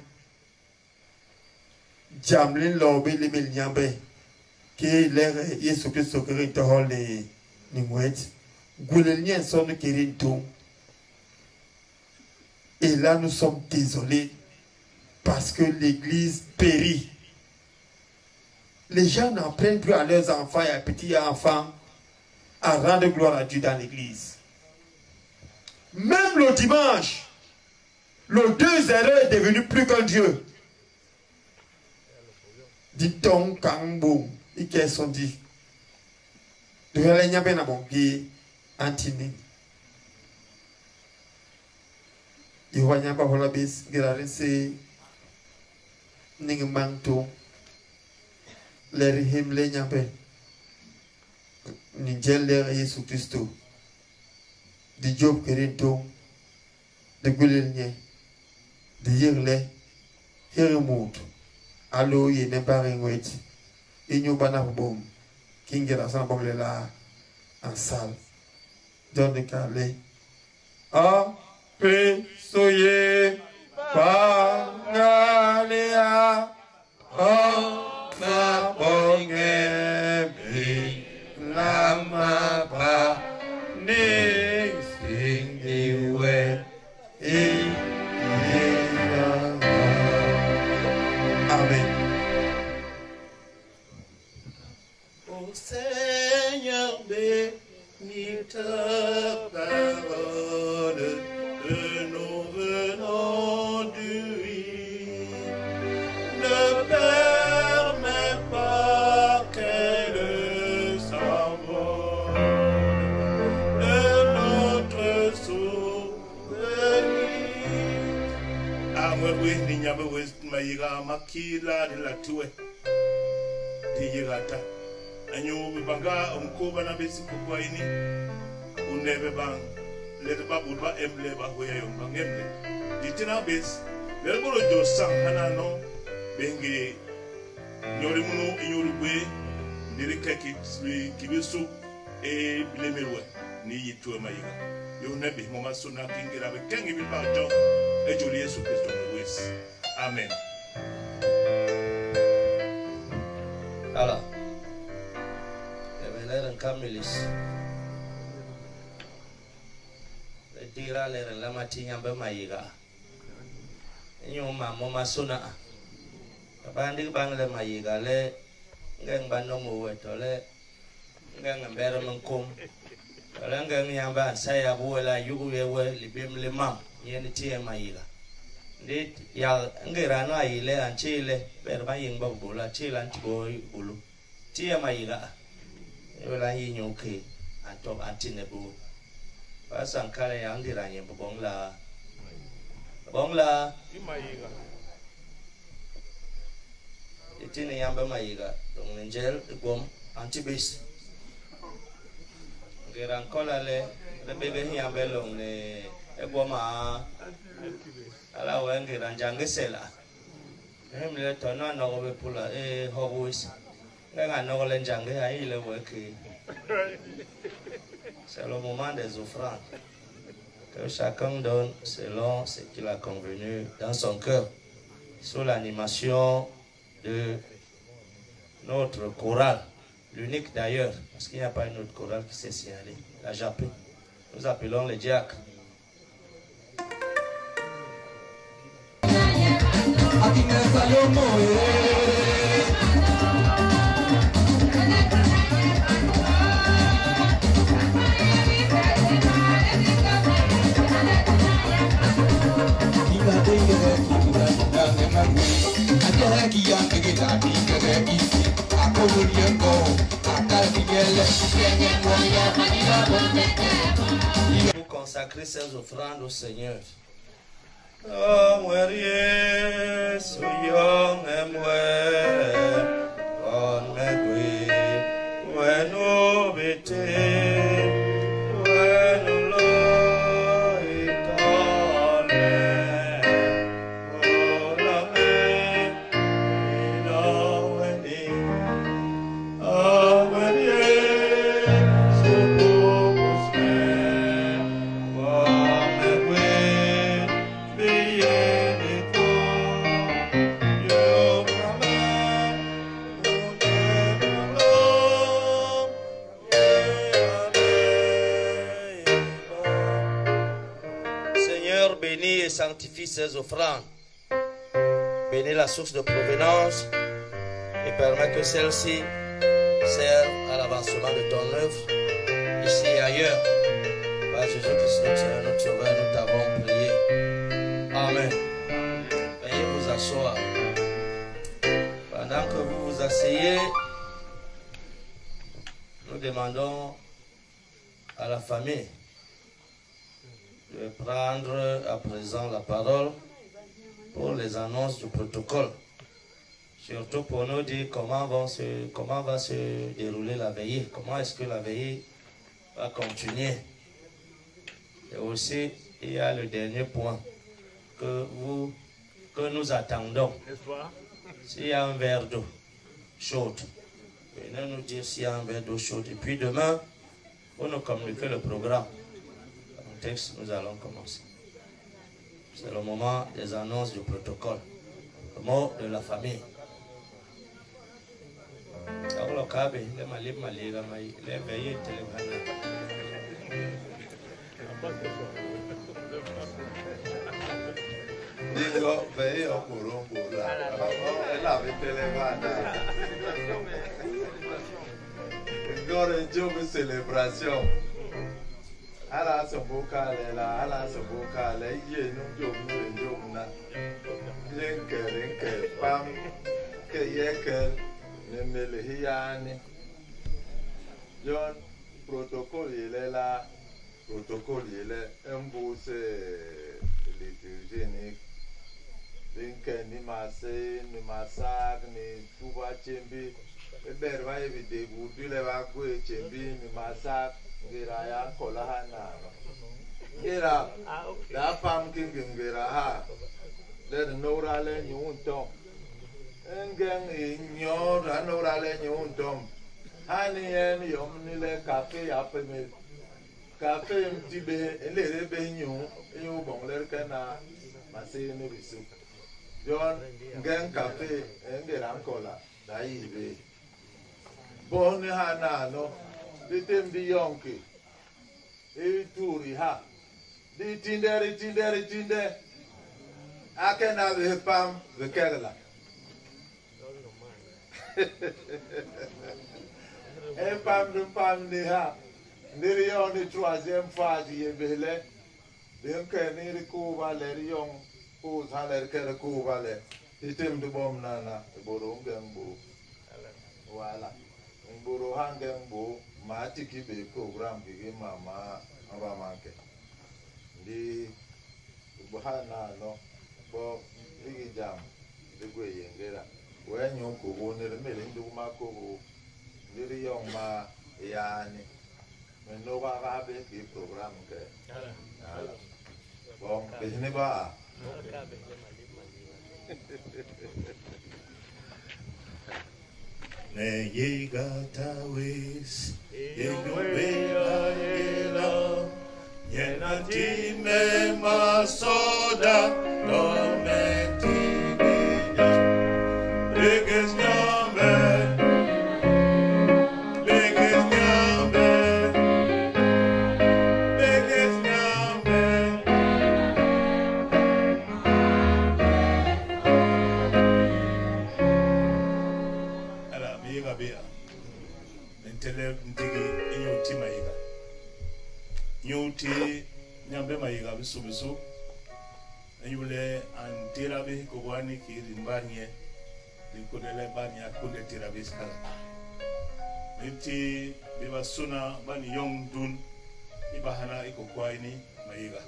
Jamlin lobby les mille nyambe, qui l'air Yesu Christ au cœur de hall les nimouettes, goulelien son kirintou. Et là nous sommes désolés parce que l'église périt. Les gens n'en prennent plus à leurs enfants et à petits enfants à rendre gloire à Dieu dans l'église. Même le dimanche, le 2-0 est devenu plus qu'un Dieu. Dit-on Kangbo, et qu'elles sont dit. De la ligne à bon pied, Antini. Il va y avoir la bise, Grarese, Ningmanto. Les him les nyambe ni jelle Yesu Christo di Job Kerinto de Gulelnie de Yerle Hirmut. Allo ye ne paringweti. Inyo bana bom. Kingera san bom le la en salle. John de Calais. A pe soye pangalea. Oh ma bongemi lama pa ni singiwe Amen. Au Seigneur bénis ta parole, que nous venons du ne permets pas qu'elle s'envole de notre souvenir. Amwe ni nyabe west mayiga makila ni latiwe tiyigata anyo bibanga umkoba na besi kwa ini unebe bang lete babu ba emble ba hoya yomba ngemle ditina bes lelbolo jo sang hanano benge nyori munu inyori gwe ndiri keki kibisu e blemerwe ni yitwe mayiga yo nebe moma sona kingira be kengi bi ba jo e joli Yesu Kristo wes amen. Alors, le veler en Camilis. Le tira le relamati nyambe mayiga. Inyo mama sona. Kabandi bang le mayiga le ngeng bando mo wetole ngeng mbere mkum. Kala ngeng nyamba saya buela yugu yewe libim le mam yeni tie mayiga. Dit ya ngira no ayile anchile berba yingba bula chila antigo bulu tia mayiga yola yinyuke antop antinebu pasan kale ya ngira nyembo bongla Mayiga itini yamba mayiga dong ngel gom antibis ngira kola le bebe yamba long ne egoma ala wenge ranjange sela emle tono no be pula hobus nga no le njange ai le weke c'est le moment des offrandes que chacun donne selon ce qu'il a convenu dans son cœur sous l'animation de notre chorale, l'unique d'ailleurs parce qu'il n'y a pas une autre chorale qui s'est signalée, la Japé. Nous appelons les diacres. Vous consacrez ces offrandes au Seigneur. Oh, Marie, soyons emoués, on m'écoute, ouais, nous bêtés, ouais, nous l'oïtons, oh, la main, non, oui, oh, Marie, soupous, oh, m'écoute, Seigneur, bénis et sanctifie ces offrandes. Bénis la source de provenance et permets que celle-ci serve à l'avancement de ton œuvre ici et ailleurs. Par Jésus-Christ, notre Sauveur, nous t'avons prié. Amen. Veuillez vous asseoir. Pendant que vous vous asseyez, nous demandons à la famille de prendre à présent la parole pour les annonces du protocole. Surtout pour nous dire comment va se dérouler la veillée, comment est-ce que la veillée va continuer. Et aussi, il y a le dernier point que vous que nous attendons. S'il y a un verre d'eau chaude, venez nous dire s'il y a un verre d'eau chaude. Et puis demain, pour nous communiquer le programme, en texte, nous allons commencer. C'est le moment des annonces du protocole, le mot de la famille. Digo, veo curumbu la televana. Agora é jogo de celebração. Ala sambuka lela, ala sambuka le ye no jogo na. Lenke pam ke yekel ne melehiani. John protocole lela, protocole ele embuse liturgique. Linke ni mase, ni masak, ni tuba chembi. Ber vai vide gudile va gue chembi ni masak ngira ya kola hana. Ngira da pam king ngira ha. Der nora le nyuntom. Engen nyor da nora le nyuntom. Hani en yom ni le cafe apeme. Cafe mtibe ele rebe nyu, nyu bon ler kana mase ni bisu. John ngen cafe ngira kola da ibe. Boni hana no, di tembi yonki, turi ha, di tinde, ake na ve pam ve kegla. Pam ni ha, niri yon ni troisième phase ye bele, denke niri kuva le yon, puz haler kere kuva le, di tembi bom nana, boro ngembu, wala. Buru hangeng bu mati kibe program kiki mama aba manke di buhana no bo ligi jam de gwe yengera wenyo ko woni le mele ndu ma ko bu diri yong ma yani meno ba ga be ki program ke bon be ba Ne yigata wis yegubela yela yenati me masoda no mentibida leges nyambe nyuti nyambe maiga bisubisu ayule antirabe ko wani kirimbanye likodele banya kunde tirabe skala nti biba suna bani yong dun ibahana iko kwaini maiga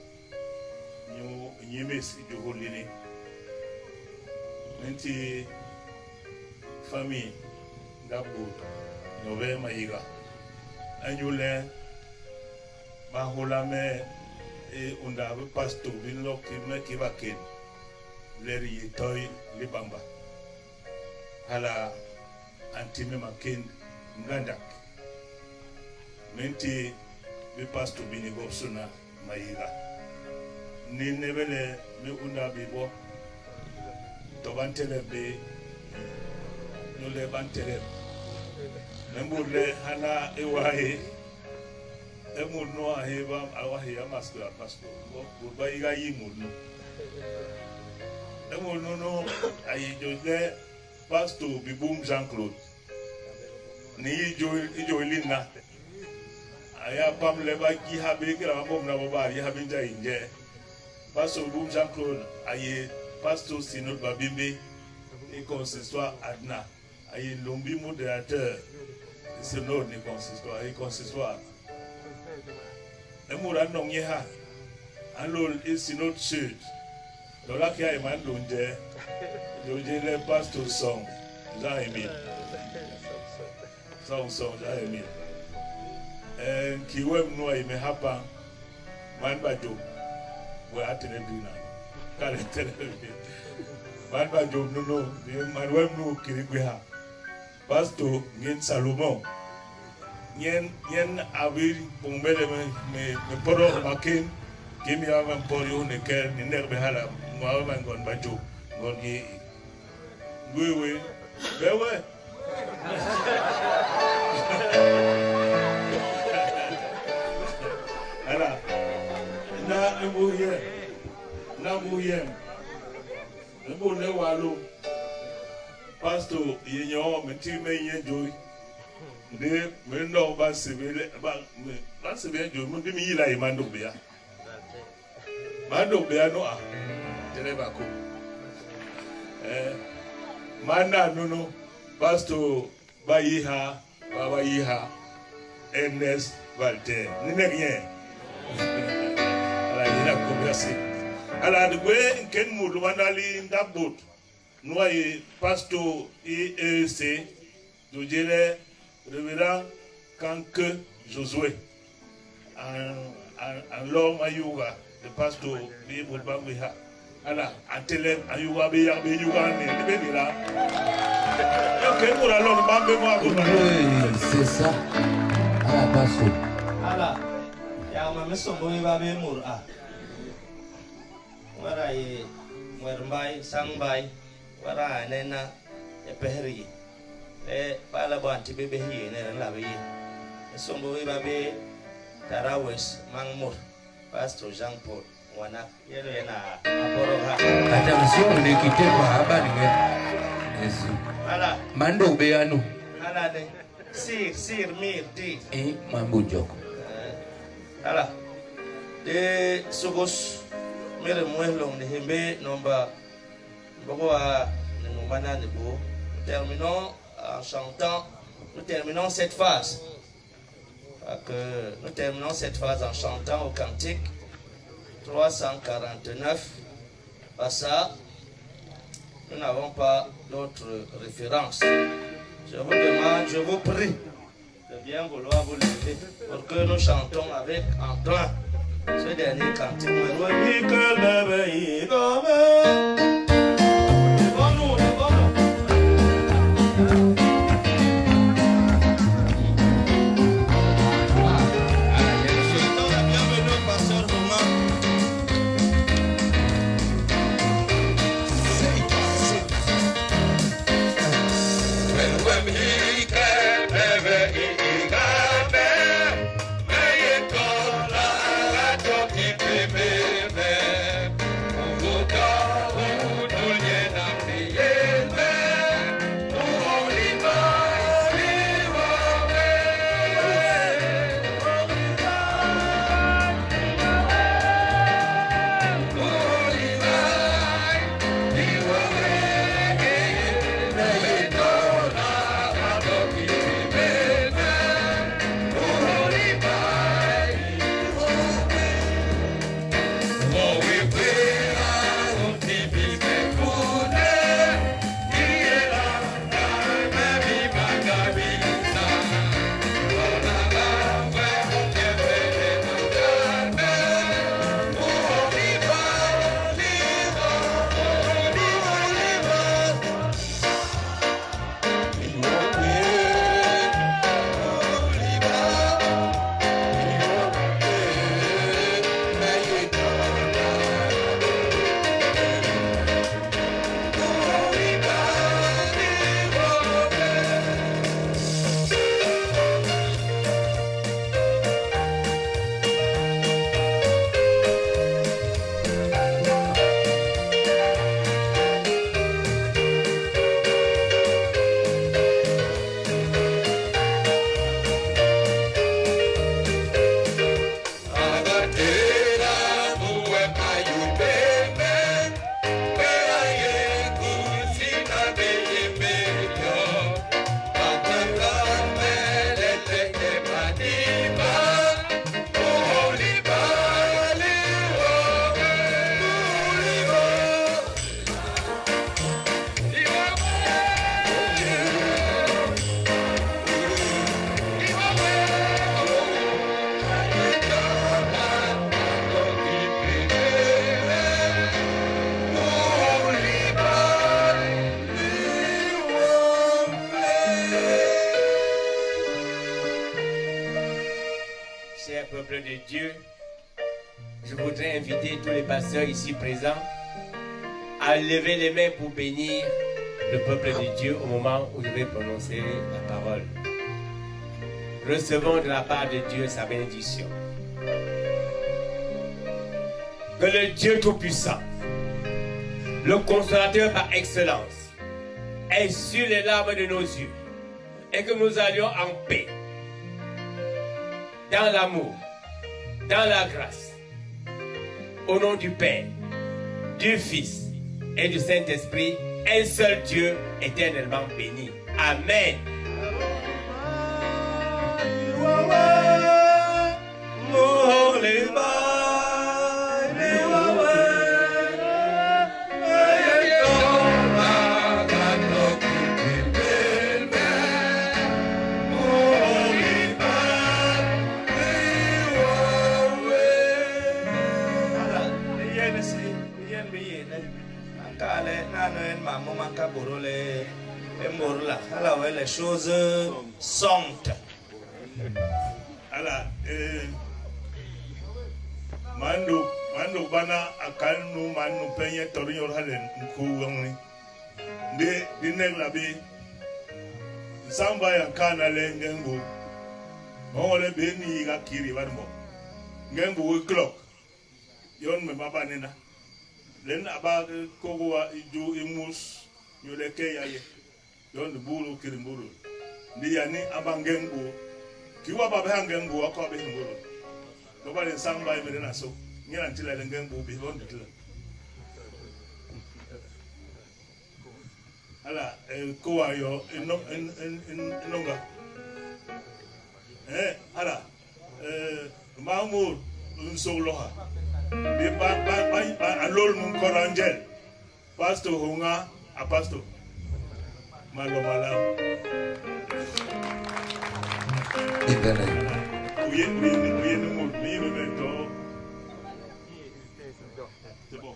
nyu nyemes ijoholini nti fami ngabu nove maiga ayule mahulame unda be pasto bin lokki me kibaken leri yitoy libamba hala antime maken ngandak menti be pasto bin gopsuna mayiga ni nebele me unda bibo to bantele be no le bantele nemburle hala ewahe emurno aheba awahe amasla pasto burba iga yimurno emurno no ayijole pasto bibum Jean-Claude ni ijo lina aya pamle ba gi habe kira bom na baba ya habe nja inje pasto bibum Jean-Claude aye pasto sinod babimbe et consistoire adna aye lombi modérateur sinod ni consistoire et consistoire emura nongye ha alol isinot church dola kia iman lonje le pastor song za emi song za emi kiwem no ime hapa man bajo we atene bina kale telebe man ba job no ni man wem no kiri gwe ha pastor ngin Salomon yen abi bombele me poro makin kimi avan poro ne ker ni nerbe hala mo avan gon ba job gon gi wewe ala na muye nebo ne walo pastor yenyo meti me yenjoy de me no ba sebele ba sebele jo mo dimi yila e mando bia no a tele ba ko manda no pastor ba yiha Ernest Walter ni ne rien ala ina ko merci ala de gwe ken mu lu mandali ndabot noye pastor EEC do jere révérend Kanke Josué en l'homme ayuga de pasteur bi bolbangwe ha ala atele ayuga be ya be yuga ne be dira ok pour alors bambe moi c'est ça ala pasteur ala ya ma mesombo ba be mur a wara ye wermbai sangbai wara nena e pehri pala banti bebe hi ne la be sombo ba be tarawes mangmur pastor Jean Paul wana yelo yana aporo ha attention ne quittez pas aba ni merci ala mando be anu ala de sir mir di mambo joko ala de sogos mere muelong de hembe nomba bokoa ne nombana de bo terminons en chantant, nous terminons cette phase. Nous terminons cette phase en chantant au cantique 349. Par ça, nous n'avons pas d'autres références. Je vous demande, je vous prie de bien vouloir vous lever pour que nous chantons avec entrain ce dernier cantique. de Dieu, je voudrais inviter tous les pasteurs ici présents à lever les mains pour bénir le peuple de Dieu au moment où je vais prononcer la parole. Recevons de la part de Dieu sa bénédiction. Que le Dieu Tout-Puissant, le consolateur par excellence, essuie les larmes de nos yeux et que nous allions en paix, dans l'amour, dans la grâce, au nom du Père, du Fils et du Saint-Esprit, un seul Dieu éternellement béni. Amen. Les choses sont. Alors, Mando bana akalnu manu penye torior halen nkuwangni. Dine labi samba ya kana le ngengu. Mongole beni ga kiri barmo. Ngengu we clock. Yon me baba nena. Len aba kogowa iju imus nyoleke yaye. Yon buru kirimburu. Ndi yani abangengu. Kiwa baba hangengu akobe himburu. Nobody samba me na so. Ngira ntila lengengu bi on ditla. Ala kowa yo inonga. Ala Mahmoud Nsoloha. Bi ba alol mun korangel. Pastor Hunga a pastor. Malo malam. Ibele. C'est bon.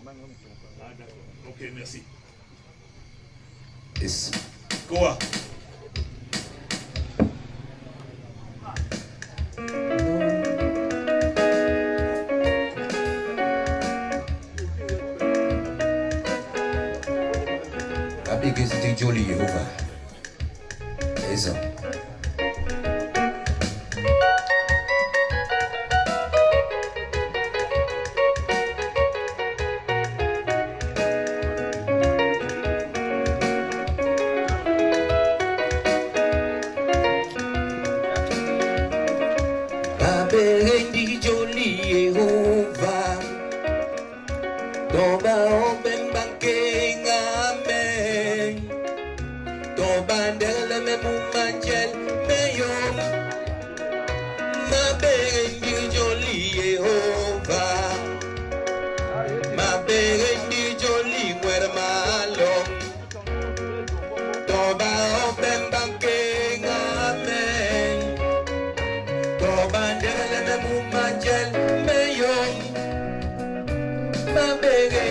Ok, merci. Yes. Quoi? Abige c'était joli Yehova. Eso. Manjel, me yo, ma bege,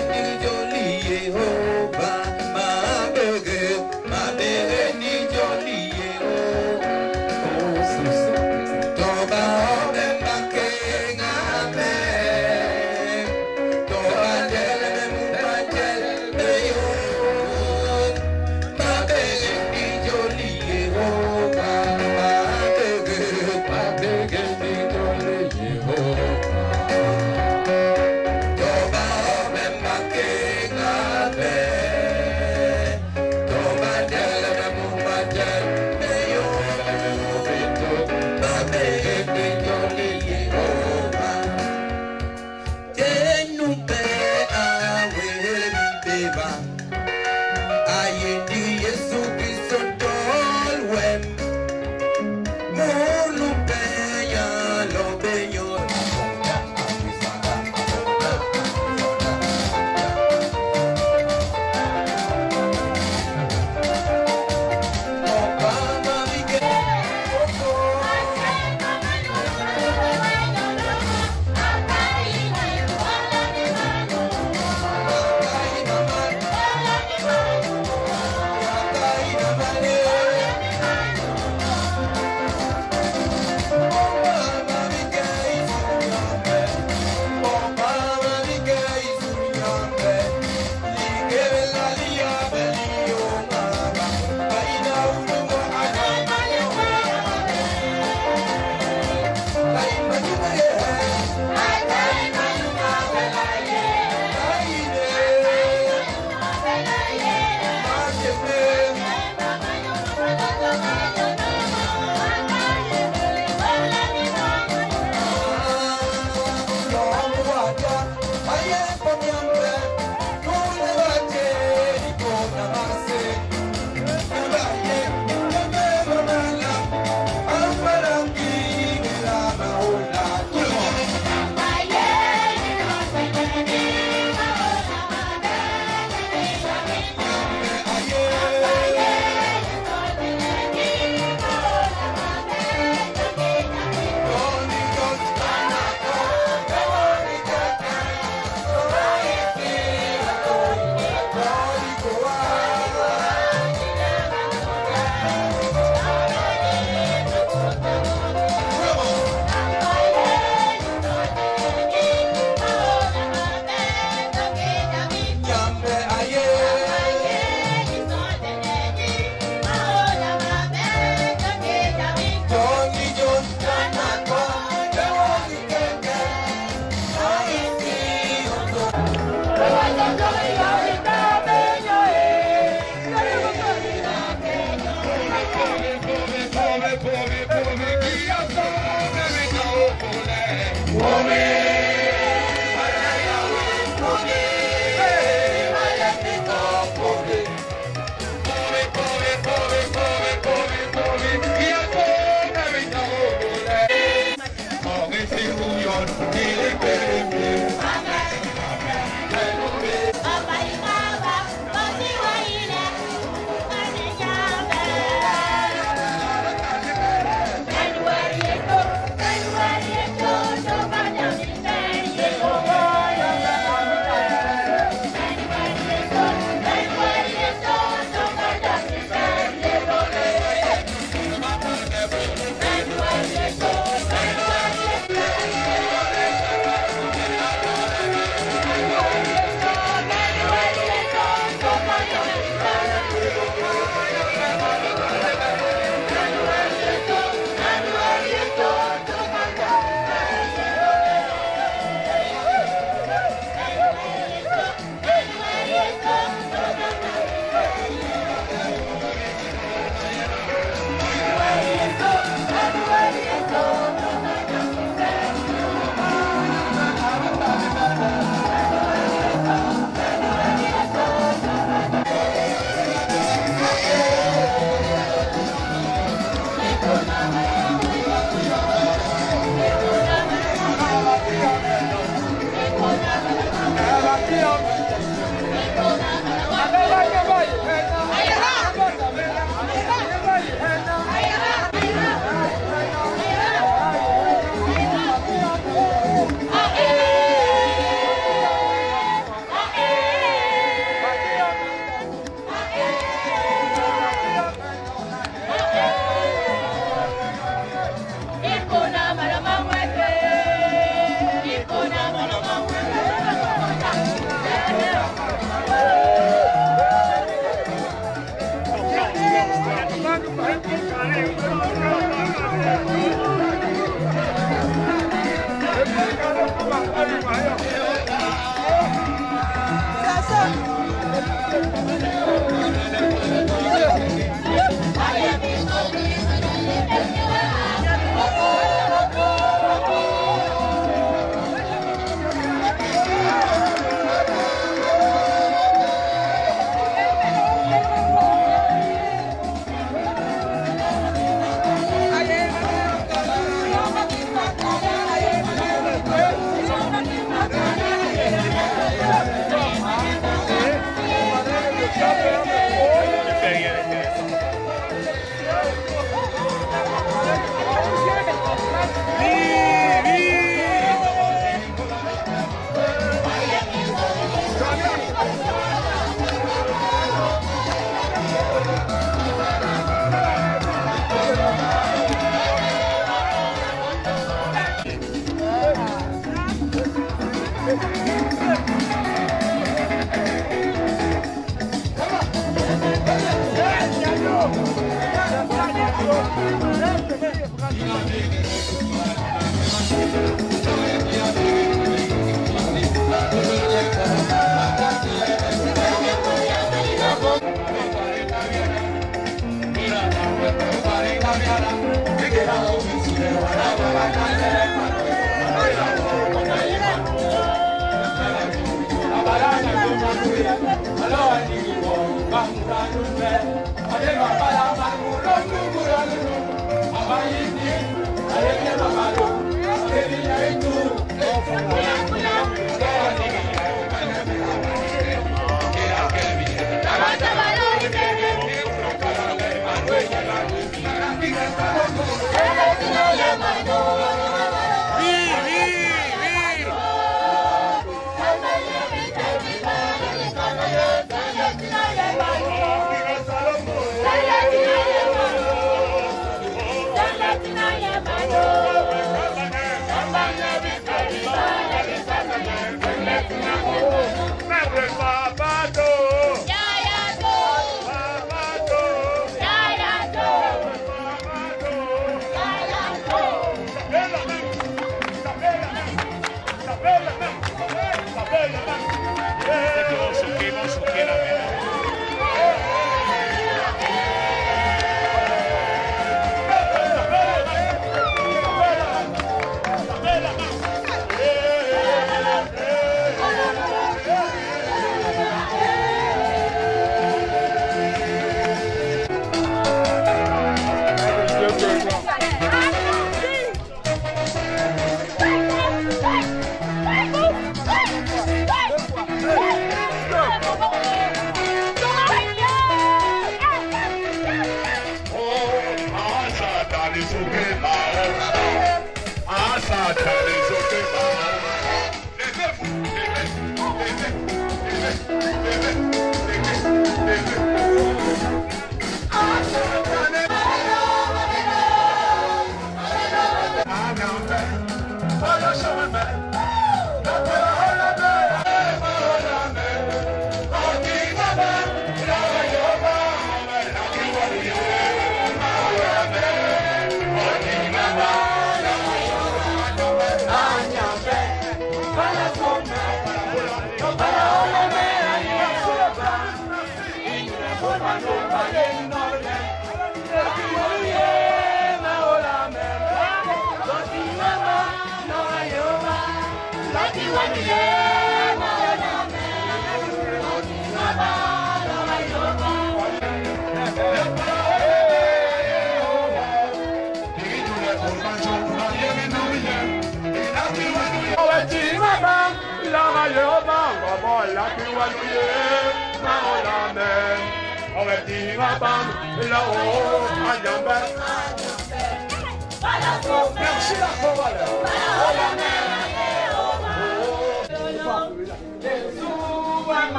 Mira,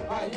I